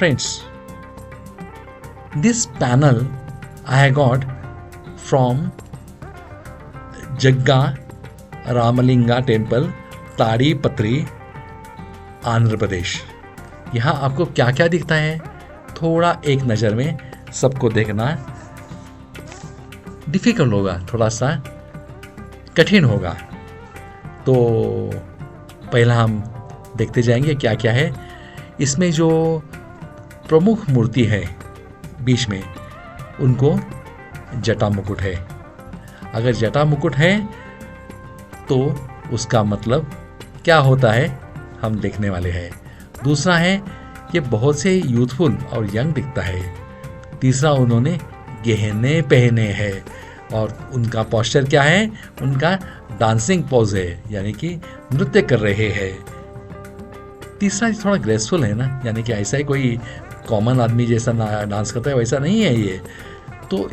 Friends, this panel I got from Jagga Ramalinga Temple, ताड़ीपत्री, Andhra Pradesh. यहाँ आपको क्या क्या दिखता है, थोड़ा एक नज़र में सबको देखना डिफ़िकल्ट होगा, थोड़ा सा कठिन होगा। तो पहला हम देखते जाएंगे क्या क्या है। इसमें जो प्रमुख मूर्ति है बीच में, उनको जटा मुकुट है। अगर जटा मुकुट है तो उसका मतलब क्या होता है हम देखने वाले हैं। दूसरा है कि बहुत से यूथफुल और यंग दिखता है। तीसरा, उन्होंने गहने पहने हैं और उनका पोस्चर क्या है, उनका डांसिंग पोज है, यानी कि नृत्य कर रहे हैं। तीसरा थोड़ा ग्रेसफुल है ना, यानी कि ऐसा ही कोई कॉमन आदमी जैसा डांस करता है वैसा नहीं है ये। तो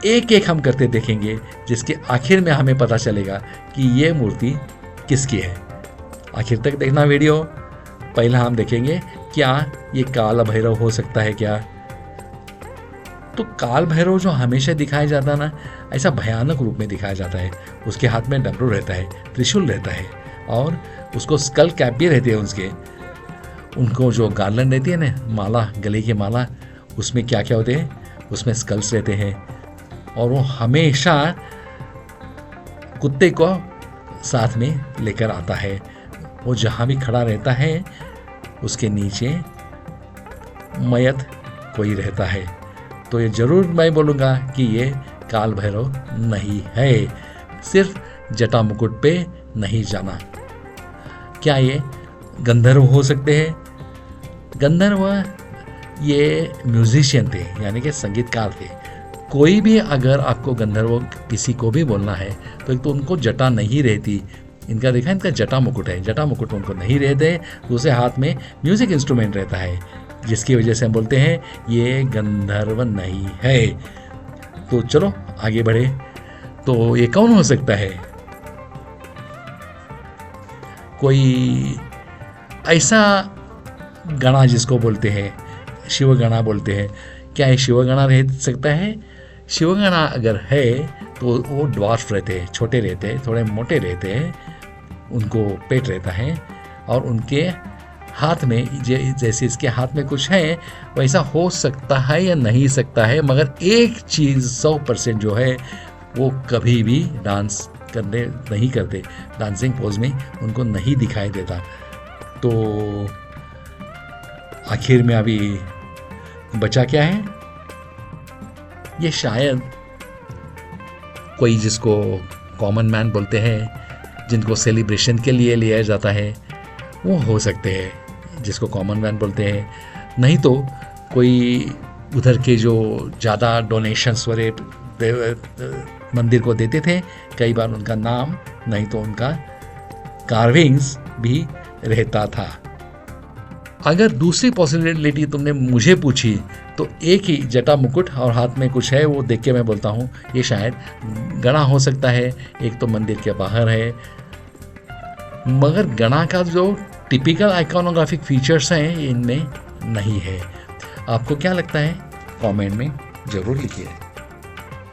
एक एक हम करते देखेंगे, जिसके आखिर में हमें पता चलेगा कि ये मूर्ति किसकी है। आखिर तक देखना वीडियो। पहला हम देखेंगे क्या ये काल भैरव हो सकता है क्या। तो काल भैरव जो हमेशा दिखाया जाता है ना, ऐसा भयानक रूप में दिखाया जाता है। उसके हाथ में डमरू रहता है, त्रिशूल रहता है और उसको स्कल कैप भी रहती है उसके। उनको जो गार्लैंड रहती है ना, माला, गले की माला, उसमें क्या क्या होते हैं, उसमें स्कल्स रहते हैं। और वो हमेशा कुत्ते को साथ में लेकर आता है। वो जहाँ भी खड़ा रहता है उसके नीचे मयत कोई रहता है। तो ये जरूर मैं बोलूँगा कि ये काल भैरव नहीं है। सिर्फ जटा मुकुट पे नहीं जाना। क्या ये गंधर्व हो सकते हैं? गंधर्व ये म्यूजिशियन थे, यानी कि संगीतकार थे। कोई भी अगर आपको गंधर्व किसी को भी बोलना है तो एक तो उनको जटा नहीं रहती। इनका देखा, इनका जटा मुकुट है, जटा मुकुट उनको नहीं रहते। दूसरे हाथ में म्यूजिक इंस्ट्रूमेंट रहता है, जिसकी वजह से हम बोलते हैं ये गंधर्व नहीं है। तो चलो आगे बढ़े। तो ये कौन हो सकता है? कोई ऐसा गणा जिसको बोलते हैं, शिवगणा बोलते हैं। क्या ये शिवगणा रह सकता है? शिवगणा अगर है तो वो ड्वार्फ रहते हैं, छोटे रहते हैं, थोड़े मोटे रहते हैं, उनको पेट रहता है और उनके हाथ में जैसे इसके हाथ में कुछ है वैसा हो सकता है या नहीं सकता है। मगर एक चीज़ 100% जो है, वो कभी भी डांस करने नहीं करते, डांसिंग पोज में उनको नहीं दिखाई देता। तो आखिर में अभी बचा क्या है? ये शायद कोई जिसको कॉमन मैन बोलते हैं, जिनको सेलिब्रेशन के लिए लिया जाता है, वो हो सकते हैं, जिसको कॉमन मैन बोलते हैं। नहीं तो कोई उधर के जो ज़्यादा डोनेशंस वाले मंदिर को देते थे, कई बार उनका नाम नहीं तो उनका कार्विंग्स भी रहता था। अगर दूसरी पॉसिबिलिटी तुमने मुझे पूछी तो एक ही जटा मुकुट और हाथ में कुछ है, वो देख के मैं बोलता हूँ ये शायद गणा हो सकता है। एक तो मंदिर के बाहर है, मगर गणा का जो टिपिकल आइकॉनोग्राफिक फीचर्स हैं इनमें नहीं है। आपको क्या लगता है? कमेंट में ज़रूर लिखिए।